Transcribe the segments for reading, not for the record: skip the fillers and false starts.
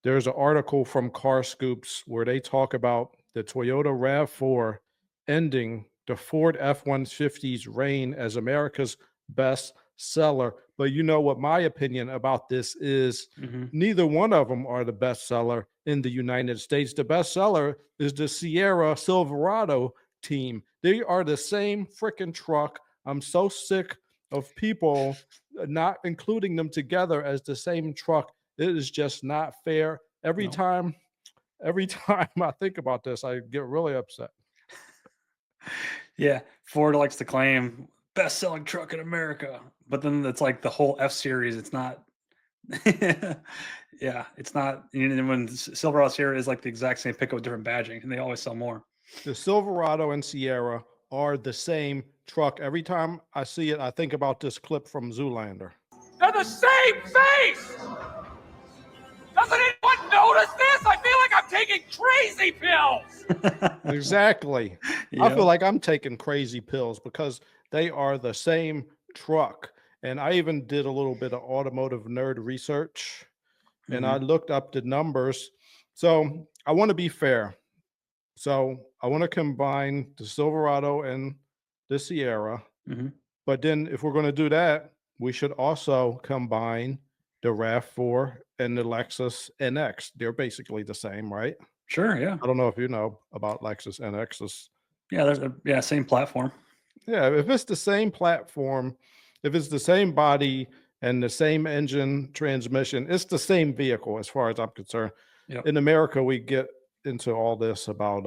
there's an article from Car Scoops where they talk about the Toyota RAV4 ending the Ford F-150's reign as America's best seller. But you know what my opinion about this is? Hmm. Neither one of them are the best seller in the United States. The best seller is the Sierra Silverado team. They are the same freaking truck. I'm so sick of people not including them together as the same truck. It is just not fair. Every No. time, every time I think about this, I get really upset. Yeah, Ford likes to claim best-selling truck in America, but then it's like the whole F series. It's not. Yeah, it's not. When Silverado Sierra is like the exact same pickup with different badging, and they always sell more. The Silverado and Sierra are the same truck. Every time I see it, I think about this clip from Zoolander. They're the same face! Doesn't anyone notice this? I feel like I'm taking crazy pills! Exactly. I feel like I'm taking crazy pills because they are the same truck. And I even did a little bit of automotive nerd research and I Mhm, looked up the numbers. So I want to be fair. So I want to combine the Silverado and the Sierra. mhm. But then if we're going to do that, we should also combine the RAV4 and the Lexus NX. They're basically the same, right? Sure, yeah. I don't know if you know about Lexus NXs. Yeah, there's a same platform. Yeah, if it's the same platform, if it's the same body and the same engine transmission, it's the same vehicle as far as I'm concerned. Yep. In America, we get into all this about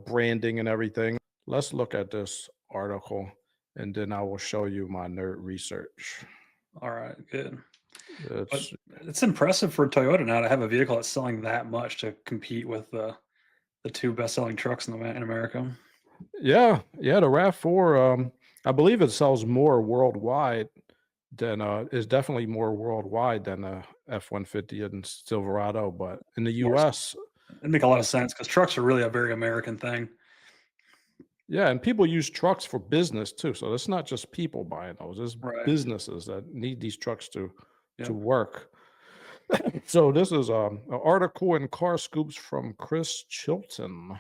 branding and everything. Let's look at this article and then I will show you my nerd research. Alright, good. But It's it's impressive for Toyota now to have a vehicle that's selling that much to compete with the 2 best-selling trucks in America. yeah, the RAV4, I believe it sells more worldwide than is definitely more worldwide than a F-150 and Silverado, but in the More s US, It make a lot of it's sense because trucks are really a very American thing. yeah, and people use trucks for business too. So it's not just people buying those, it's Right. businesses that need these trucks to Yep. work. So this is an article in Car Scoops from Chris Chilton.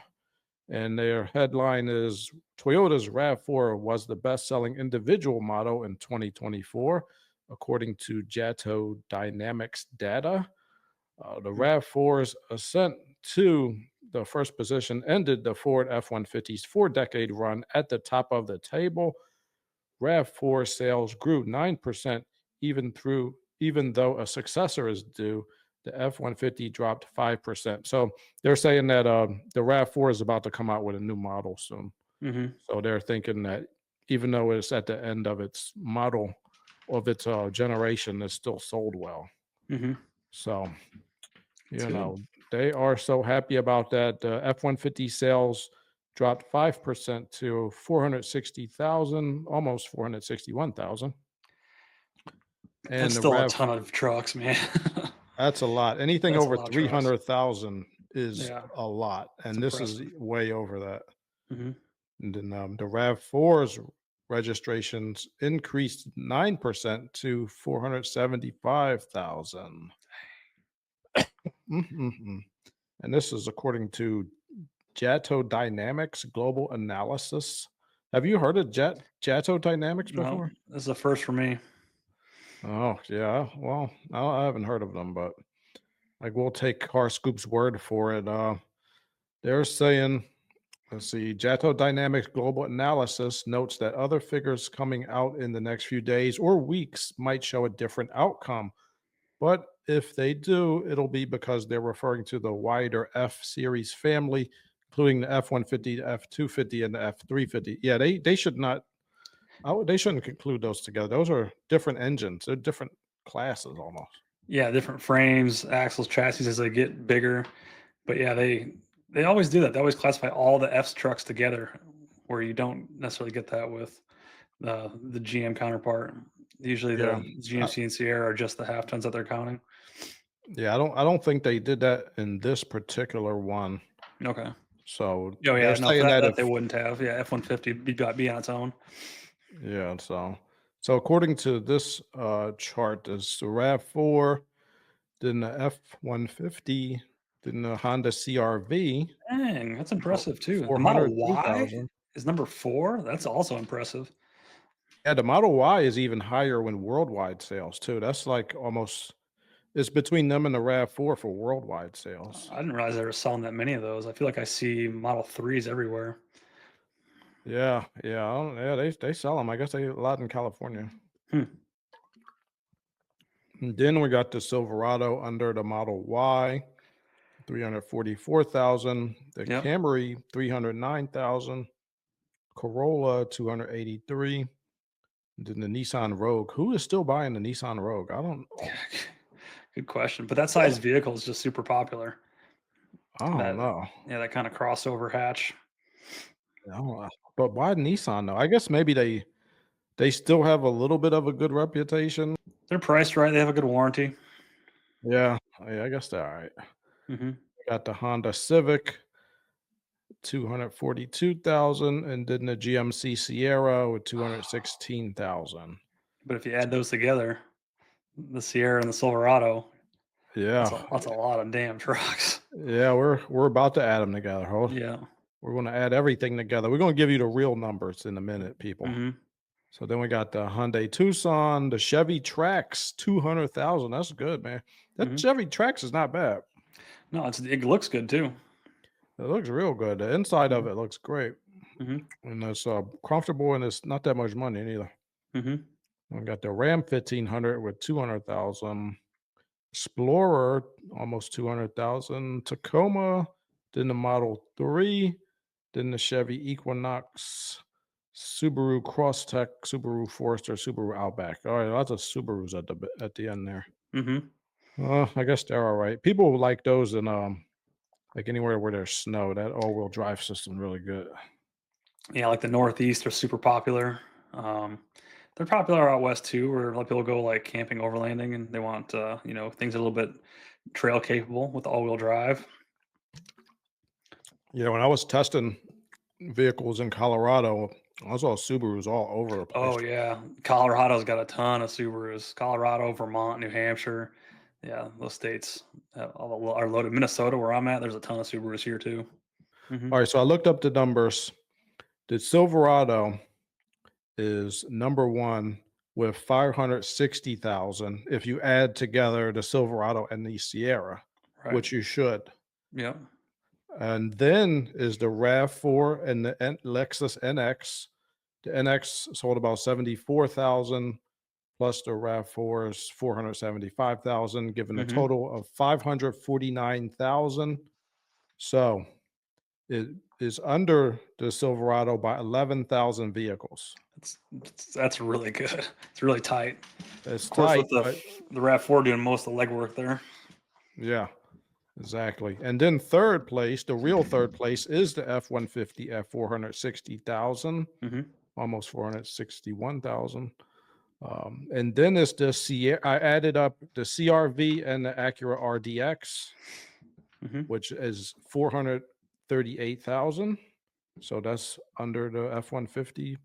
And their headline is Toyota's RAV4 was the best selling individual model in 2024, according to Jato Dynamics data. The Mm, RAV4's ascent to the first position ended the Ford F 150's 4 decade run at the top of the table. RAV4 sales grew 9% even though a successor is due. The F-150 dropped 5%. So they're saying that the RAV4 is about to come out with a new model soon. mhm. So they're thinking that even though it's at the end of its model of its generation, it's still sold well. Mhm. So It's you good. know they are so happy about that. The F-150 sales dropped 5% to 460,000, almost 461,000. That's And the still a Rav ton of trucks, man. That's a lot. Anything That's a over lot of trucks. 300,000 is Yeah, a lot, it's and this is impressive. way over that. Mhm. And then, the RAV4's registrations increased 9% to 475,000. Mhm. And this is according to Jato Dynamics Global Analysis. Have you heard of Jato Dynamics No, before? this is a first for me. Oh, yeah. Well, I haven't heard of them, but like we'll take Car Scoop's word for it. They're saying, let's see, Jato Dynamics Global Analysis notes that other figures coming out in the next few days or weeks might show a different outcome. But if they do, it'll be because they're referring to the wider F series family, including the F-150, the F-250, and the F-350. Yeah, they should not, they shouldn't conclude those together. Those are different engines, they're different classes almost. Yeah, different frames, axles, chassis as they get bigger. But yeah, they always do that. They always classify all the F trucks together, where you don't necessarily get that with the GM counterpart. Usually Yeah. the GMC and Sierra are just the half tons that they're counting. Yeah, I don't think they did that in this particular one. Okay. So Oh they're yeah, no, for saying that that that they if wouldn't have. Yeah, F-150 be on its own. yeah, so according to this chart, this RAV4 then the F-150, then the Honda CRV, Dang, that's impressive too. The Model Y 402,000. is number 4. That's also impressive. Yeah, the Model Y is even higher when worldwide sales too. That's like almost it's between them and the RAV4 for worldwide sales. I didn't realize they were selling that many of those. I feel like I see Model 3s everywhere. Yeah, yeah, yeah. They sell them. I guess they a lot in California. Hmm. And then we got the Silverado under the Model Y, 344,000. The Yep. Camry, 309,000. Corolla, 283. Then the Nissan Rogue. Who is still buying the Nissan Rogue? I don't. Good question. But that size vehicle is just super popular. I don't That know. yeah, that kind of crossover hatch. I don't know. But why Nissan though? I guess maybe they still have a little bit of a good reputation. They're priced right. They have a good warranty. Yeah, I guess they're all right. Hmm. Got the Honda Civic, 242,000, and then the GMC Sierra with 216,000. But if you add those together, the Sierra and the Silverado, that's Yeah, a lot of damn trucks. yeah, we're about to add them together. Yeah. We're going to add everything together. We're going to give you the real numbers in a minute, people. Hmm. So then we got the Hyundai Tucson, the Chevy Trax, 200,000. That's good, man. That Hmm. Chevy Trax is not bad. No, it looks good too. It looks real good. The inside of it looks great. Hmm. And it's comfortable and it's not that much money either. Hmm. We got the Ram 1500 with 200,000. Explorer, almost 200,000. Tacoma, then the Model 3, then the Chevy Equinox, Subaru Crosstrek, Subaru Forester, Subaru Outback. All right, lots of Subarus at the end there. Hmm. I guess they're all right. People like those in like anywhere where there's snow. That all-wheel drive system really good. Yeah, like the Northeast are super popular. They're popular out west too, where a lot of people go like camping, overlanding, and they want things a little bit trail capable with all-wheel drive. Yeah, when I was testing vehicles in Colorado, I saw Subarus all over the place. Oh yeah, Colorado's got a ton of Subarus. Colorado, Vermont, New Hampshire, yeah, those states are loaded. Minnesota, where I'm at, there's a ton of Subarus here too. Hmm. All right, so I looked up the numbers. The Silverado is number one with 560,000 if you add together the Silverado and the Sierra, Right. which you should. Yeah. And then is the RAV4 and the Lexus NX. The NX sold about 74,000 plus the RAV4 is 475,000, giving a Mhm. total of 549,000. So it is under the Silverado by 11,000 vehicles. That's really good. It's really tight. It's Of course, tight, with the Rav4 doing most of the legwork there. yeah, exactly. And then third place, the real third place is the F-150 at 460,000, Hmm. almost 461,000. And then it's the Sierra. I added up the CRV and the Acura RDX, Hmm. which is 438,000. So that's under the F-150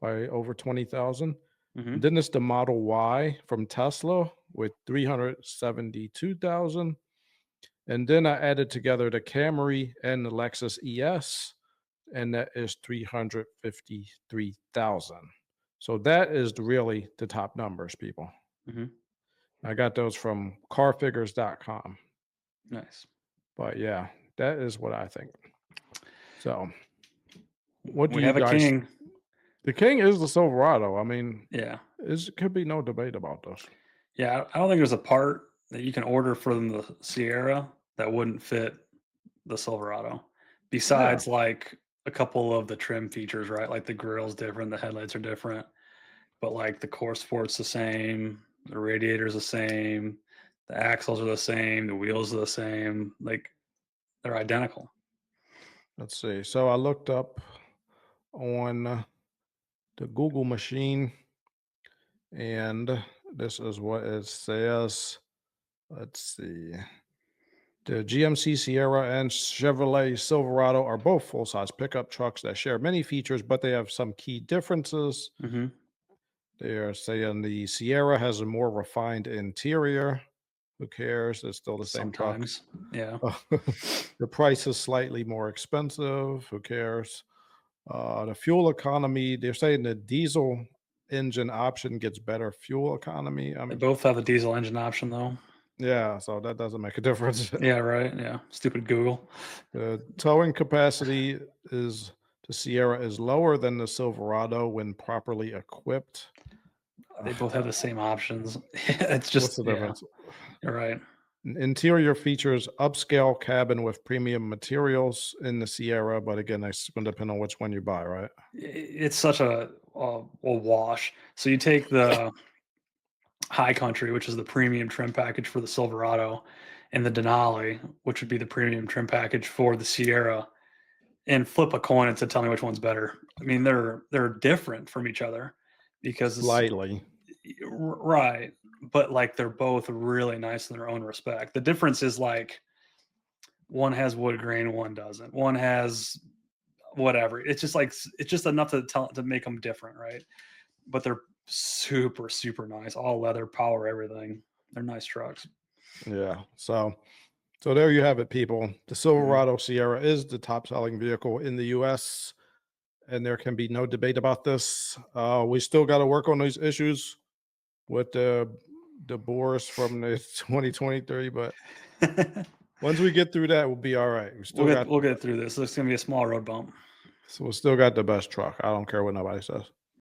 by over 20,000. Hmm. Then it's the Model Y from Tesla with 372,000. And then I added together the Camry and the Lexus ES, and that is 353,000. So that is really the top numbers, people. Hmm. I got those from carfigures.com. Nice. But yeah, that is what I think. So what do We you have a guys? king. The king is the Silverado. I mean, Yeah. it could be no debate about this. Yeah. I don't think there's a part that you can order from the Sierra that wouldn't fit the Silverado, besides like a couple of the trim features, right? Like the grill's different, the headlights are different, but like the core sport's the same, the radiator's the same, the axles are the same, the wheels are the same. Like they're identical. Let's see. So I looked up on the Google machine, and this is what it says. Let's see. The GMC Sierra and Chevrolet Silverado are both full-size pickup trucks that share many features, but they have some key differences. Hmm. They are saying the Sierra has a more refined interior. Who cares? It's still the same truck. Sometimes, yeah. The price is slightly more expensive. Who cares? The fuel economy, they're saying the diesel engine option gets better fuel economy. They both have a diesel engine option, though. Yeah, so that doesn't make a difference. Yeah, right. Yeah, stupid Google. The towing capacity is the Sierra is lower than the Silverado when properly equipped. They both have the same options. It's just What's the yeah, difference? you're right. Interior features upscale cabin with premium materials in the Sierra, but again, it's going to depend on which one you buy, right? It's such a wash. So you take the High Country, which is the premium trim package for the Silverado, and the Denali, which would be the premium trim package for the Sierra, and flip a coin to tell me which one's better. I mean, they're different from each other because Slightly. right, but like they're both really nice in their own respect. The difference is like one has wood grain, one doesn't. One has whatever. It's just like it's just enough to make them different, right? But they're super nice, all leather, power, everything. They're nice trucks. Yeah. So there you have it, people. The Silverado Sierra is the top selling vehicle in the US, and there can be no debate about this. We still got to work on these issues with the bores from the 2023, but once we get through that, we'll be all right. We'll get through this. It's gonna be a small road bump. So we still got the best truck. I don't care what nobody says.